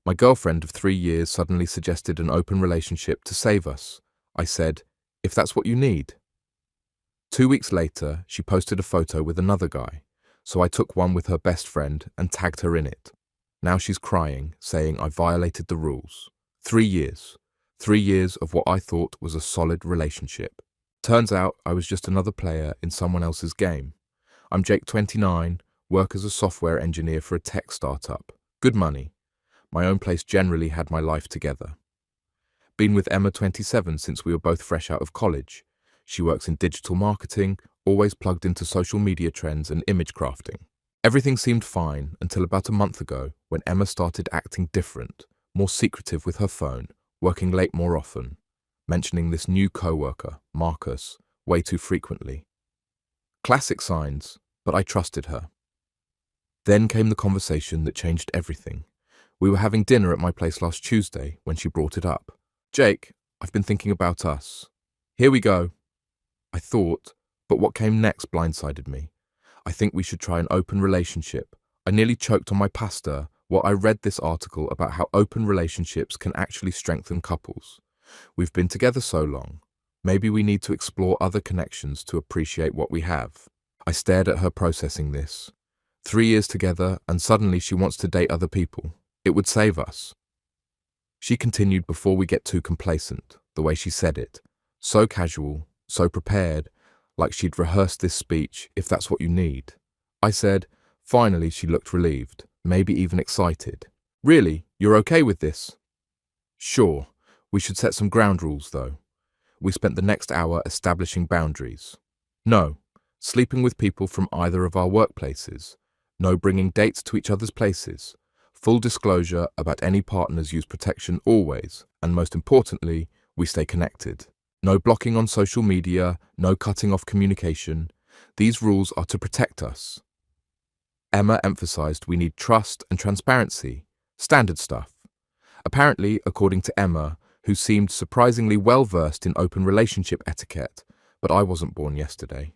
My girlfriend of 3 years suddenly suggested an open relationship to save us. I said, if that's what you need. 2 weeks later, she posted a photo with another guy, so I took one with her best friend and tagged her in it. Now she's crying, saying I violated the rules. 3 years. 3 years of what I thought was a solid relationship. Turns out I was just another player in someone else's game. I'm Jake, 29, work as a software engineer for a tech startup. Good money. My own place generally had my life together. Been with Emma, 27, since we were both fresh out of college. She works in digital marketing, always plugged into social media trends and image crafting. Everything seemed fine until about a month ago when Emma started acting different, more secretive with her phone, working late more often, mentioning this new coworker, Marcus, way too frequently. Classic signs, but I trusted her. Then came the conversation that changed everything. We were having dinner at my place last Tuesday when she brought it up. Jake, I've been thinking about us. Here we go. I thought, but what came next blindsided me. I think we should try an open relationship. I nearly choked on my pasta while I read this article about how open relationships can actually strengthen couples. We've been together so long. Maybe we need to explore other connections to appreciate what we have. I stared at her processing this. 3 years together and suddenly she wants to date other people. It would save us. She continued before we get too complacent, the way she said it. So casual, so prepared, like she'd rehearsed this speech, if that's what you need. I said, finally she looked relieved, maybe even excited. Really, you're okay with this? Sure, we should set some ground rules though. We spent the next hour establishing boundaries. No, sleeping with people from either of our workplaces. No bringing dates to each other's places. Full disclosure about any partners use protection always, and most importantly, we stay connected. No blocking on social media, no cutting off communication. These rules are to protect us. Emma emphasized we need trust and transparency, standard stuff. Apparently, according to Emma, who seemed surprisingly well-versed in open relationship etiquette, but I wasn't born yesterday.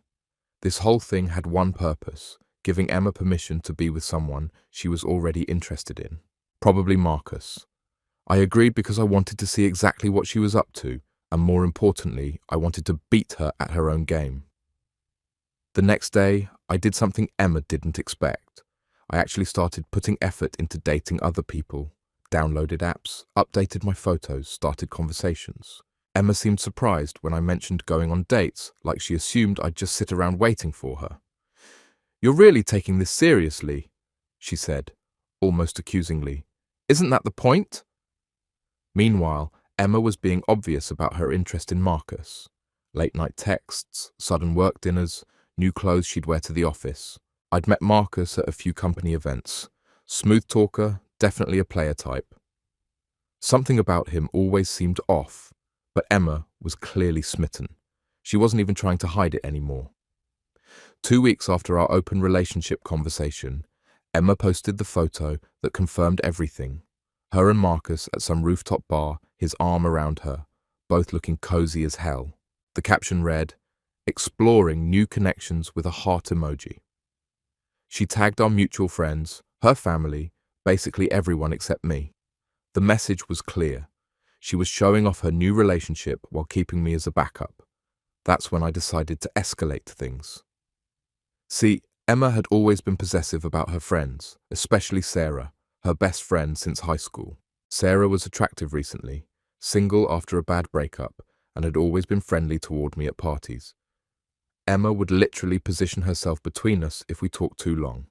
This whole thing had one purpose, giving Emma permission to be with someone she was already interested in, probably Marcus. I agreed because I wanted to see exactly what she was up to, and more importantly, I wanted to beat her at her own game. The next day, I did something Emma didn't expect. I actually started putting effort into dating other people, downloaded apps, updated my photos, started conversations. Emma seemed surprised when I mentioned going on dates, like she assumed I'd just sit around waiting for her. You're really taking this seriously, she said, almost accusingly. Isn't that the point? Meanwhile, Emma was being obvious about her interest in Marcus. Late-night texts, sudden work dinners, new clothes she'd wear to the office. I'd met Marcus at a few company events. Smooth talker, definitely a player type. Something about him always seemed off, but Emma was clearly smitten. She wasn't even trying to hide it anymore. 2 weeks after our open relationship conversation, Emma posted the photo that confirmed everything. Her and Marcus at some rooftop bar, his arm around her, both looking cozy as hell. The caption read, "Exploring new connections with a heart emoji." She tagged our mutual friends, her family, basically everyone except me. The message was clear. She was showing off her new relationship while keeping me as a backup. That's when I decided to escalate things. See, Emma had always been possessive about her friends, especially Sarah, her best friend since high school. Sarah was attractive recently, single after a bad breakup, and had always been friendly toward me at parties. Emma would literally position herself between us if we talked too long.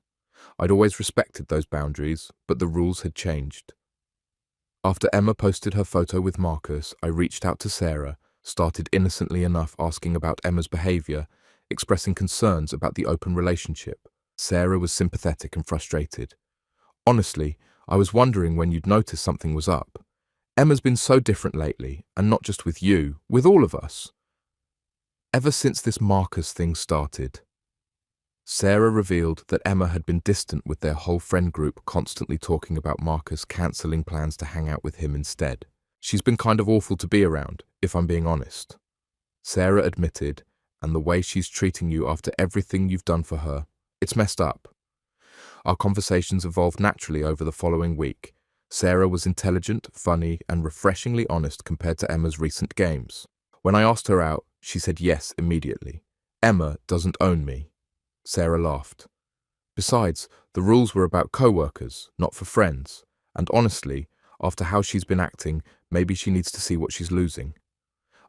I'd always respected those boundaries, but the rules had changed. After Emma posted her photo with Marcus, I reached out to Sarah, started innocently enough asking about Emma's behavior, expressing concerns about the open relationship. Sarah was sympathetic and frustrated. Honestly, I was wondering when you'd notice something was up. Emma's been so different lately, and not just with you, with all of us. Ever since this Marcus thing started. Sarah revealed that Emma had been distant with their whole friend group, constantly talking about Marcus cancelling plans to hang out with him instead. She's been kind of awful to be around, if I'm being honest. Sarah admitted, and the way she's treating you after everything you've done for her, it's messed up. Our conversations evolved naturally over the following week. Sarah was intelligent, funny, and refreshingly honest compared to Emma's recent games. When I asked her out, she said yes immediately. Emma doesn't own me. Sarah laughed. Besides, the rules were about co-workers, not for friends. And honestly, after how she's been acting, maybe she needs to see what she's losing.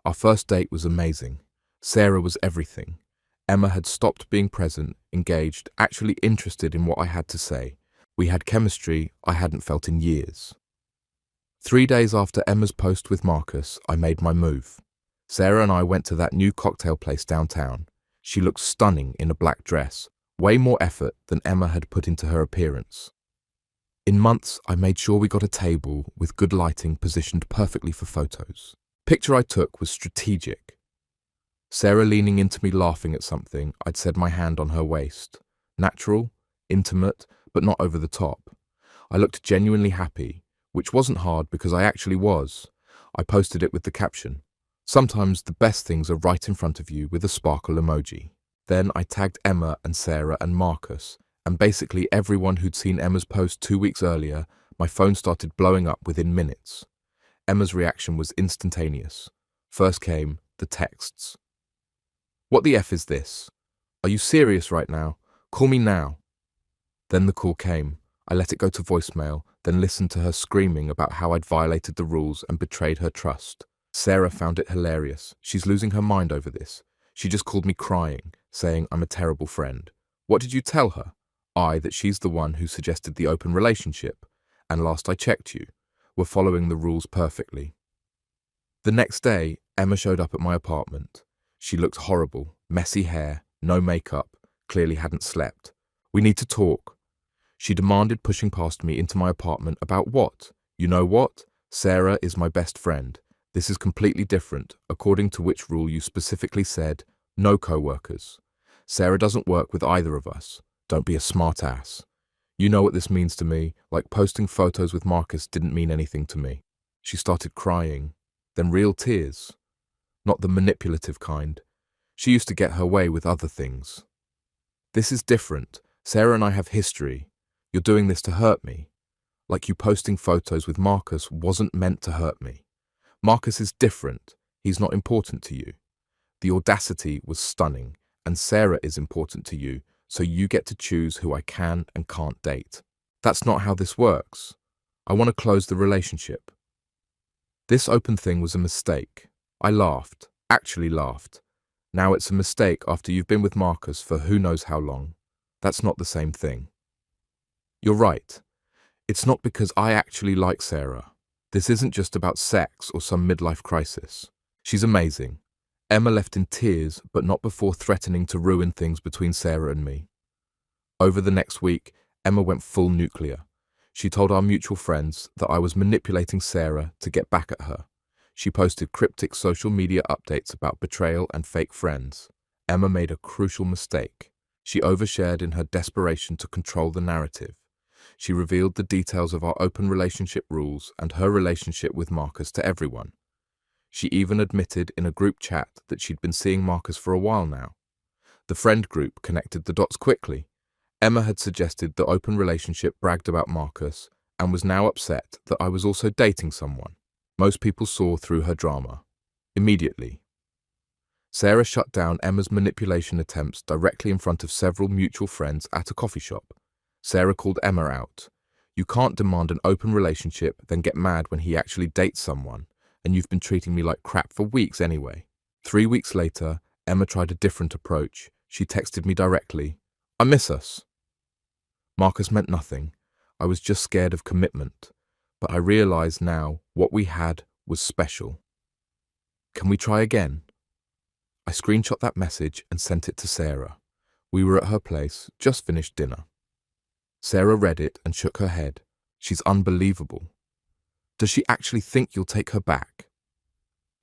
Our first date was amazing. Sarah was everything. Emma had stopped being present, engaged, actually interested in what I had to say. We had chemistry I hadn't felt in years. 3 days after Emma's post with Marcus, I made my move. Sarah and I went to that new cocktail place downtown. She looked stunning in a black dress, way more effort than Emma had put into her appearance. In months, I made sure we got a table with good lighting positioned perfectly for photos. Picture I took was strategic. Sarah leaning into me laughing at something, I'd said my hand on her waist. Natural, intimate, but not over the top. I looked genuinely happy, which wasn't hard because I actually was. I posted it with the caption, "Sometimes the best things are right in front of you," with a sparkle emoji. Then I tagged Emma and Sarah and Marcus, and basically everyone who'd seen Emma's post 2 weeks earlier. My phone started blowing up within minutes. Emma's reaction was instantaneous. First came the texts. "What the F is this? Are you serious right now? Call me now." Then the call came. I let it go to voicemail, then listened to her screaming about how I'd violated the rules and betrayed her trust. Sarah found it hilarious. She's losing her mind over this. She just called me crying, saying I'm a terrible friend. What did you tell her? That she's the one who suggested the open relationship. And last I checked you were following the rules perfectly. The next day, Emma showed up at my apartment. She looked horrible, messy hair, no makeup, clearly hadn't slept. "We need to talk." She demanded, pushing past me into my apartment. "About what? You know what? Sarah is my best friend. This is completely different, according to which rule you specifically said, no co-workers. Sarah doesn't work with either of us. Don't be a smart ass. You know what this means to me, like posting photos with Marcus didn't mean anything to me." She started crying, then real tears. Not the manipulative kind. She used to get her way with other things. "This is different. Sarah and I have history. You're doing this to hurt me. Like you posting photos with Marcus wasn't meant to hurt me. Marcus is different. He's not important to you. The audacity was stunning, and Sarah is important to you, so you get to choose who I can and can't date. That's not how this works. I want to close the relationship." This open thing was a mistake. I laughed, actually laughed. Now it's a mistake after you've been with Marcus for who knows how long. That's not the same thing. You're right. It's not because I actually like Sarah. This isn't just about sex or some midlife crisis. She's amazing. Emma left in tears, but not before threatening to ruin things between Sarah and me. Over the next week, Emma went full nuclear. She told our mutual friends that I was manipulating Sarah to get back at her. She posted cryptic social media updates about betrayal and fake friends. Emma made a crucial mistake. She overshared in her desperation to control the narrative. She revealed the details of our open relationship rules and her relationship with Marcus to everyone. She even admitted in a group chat that she'd been seeing Marcus for a while now. The friend group connected the dots quickly. Emma had suggested the open relationship bragged about Marcus and was now upset that I was also dating someone. Most people saw through her drama. Immediately. Sarah shut down Emma's manipulation attempts directly in front of several mutual friends at a coffee shop. Sarah called Emma out. "You can't demand an open relationship, then get mad when he actually dates someone, and you've been treating me like crap for weeks anyway." 3 weeks later, Emma tried a different approach. She texted me directly, "I miss us." Marcus meant nothing. I was just scared of commitment. But I realize now what we had was special. "Can we try again?" I screenshot that message and sent it to Sarah. We were at her place, just finished dinner. Sarah read it and shook her head. "She's unbelievable. Does she actually think you'll take her back?"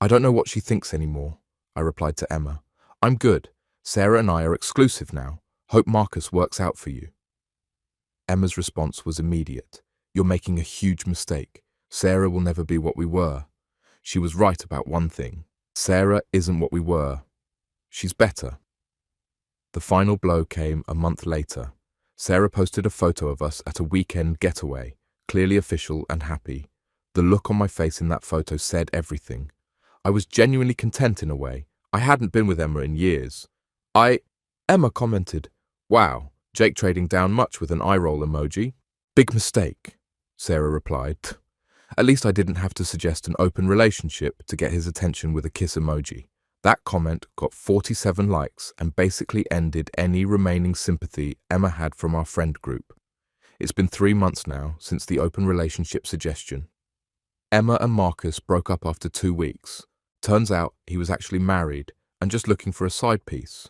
"I don't know what she thinks anymore," I replied to Emma. "I'm good. Sarah and I are exclusive now. Hope Marcus works out for you." Emma's response was immediate. "You're making a huge mistake. Sarah will never be what we were." She was right about one thing. Sarah isn't what we were. She's better. The final blow came a month later. Sarah posted a photo of us at a weekend getaway, clearly official and happy. The look on my face in that photo said everything. I was genuinely content in a way. I hadn't been with Emma in years. Emma commented, "Wow, Jake trading down much," with an eye roll emoji. "Big mistake," Sarah replied. At least I didn't have to suggest an open relationship to get his attention with a kiss emoji. That comment got 47 likes and basically ended any remaining sympathy Emma had from our friend group. It's been 3 months now since the open relationship suggestion. Emma and Marcus broke up after 2 weeks. Turns out he was actually married and just looking for a side piece.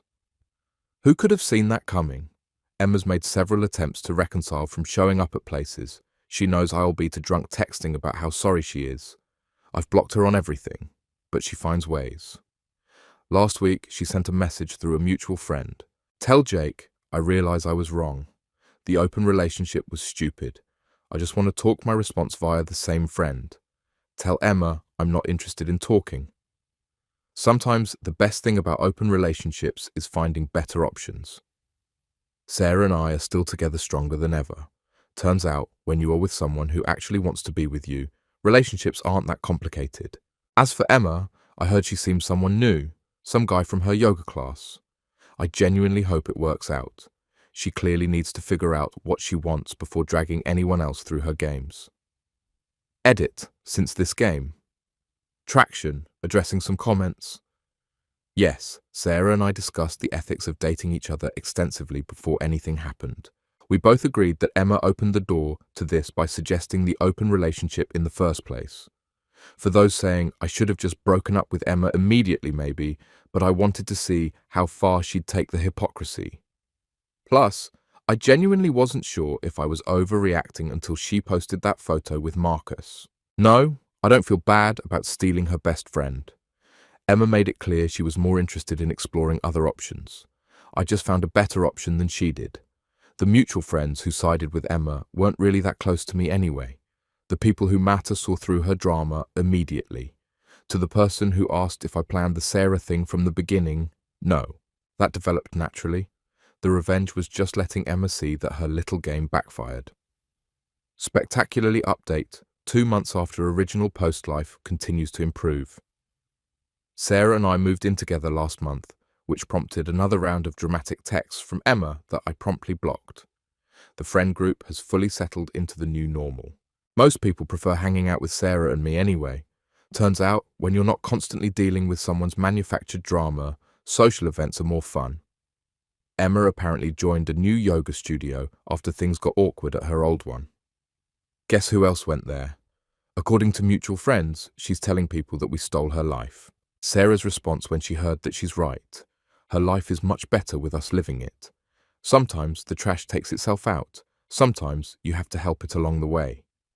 Who could have seen that coming? Emma's made several attempts to reconcile from showing up at places. She knows I'll be to drunk texting about how sorry she is. I've blocked her on everything, but she finds ways. Last week, she sent a message through a mutual friend. "Tell Jake, I realize I was wrong. The open relationship was stupid. I just want to talk." My response via the same friend. "Tell Emma I'm not interested in talking." Sometimes the best thing about open relationships is finding better options. Sarah and I are still together stronger than ever. Turns out, when you are with someone who actually wants to be with you, relationships aren't that complicated. As for Emma, I heard she seems someone new, some guy from her yoga class. I genuinely hope it works out. She clearly needs to figure out what she wants before dragging anyone else through her games. Edit, since this game. Traction, addressing some comments. Yes, Sarah and I discussed the ethics of dating each other extensively before anything happened. We both agreed that Emma opened the door to this by suggesting the open relationship in the first place. For those saying I should have just broken up with Emma immediately maybe, but I wanted to see how far she'd take the hypocrisy. Plus, I genuinely wasn't sure if I was overreacting until she posted that photo with Marcus. No, I don't feel bad about stealing her best friend. Emma made it clear she was more interested in exploring other options. I just found a better option than she did. The mutual friends who sided with Emma weren't really that close to me anyway. The people who matter saw through her drama immediately. To the person who asked if I planned the Sarah thing from the beginning, no, that developed naturally. The revenge was just letting Emma see that her little game backfired. Spectacularly update, 2 months after original post life continues to improve. Sarah and I moved in together last month, which prompted another round of dramatic texts from Emma that I promptly blocked. The friend group has fully settled into the new normal. Most people prefer hanging out with Sarah and me anyway. Turns out, when you're not constantly dealing with someone's manufactured drama, social events are more fun. Emma apparently joined a new yoga studio after things got awkward at her old one. Guess who else went there? According to mutual friends, she's telling people that we stole her life. Sarah's response when she heard that she's right. Her life is much better with us living it. Sometimes the trash takes itself out. Sometimes you have to help it along the way.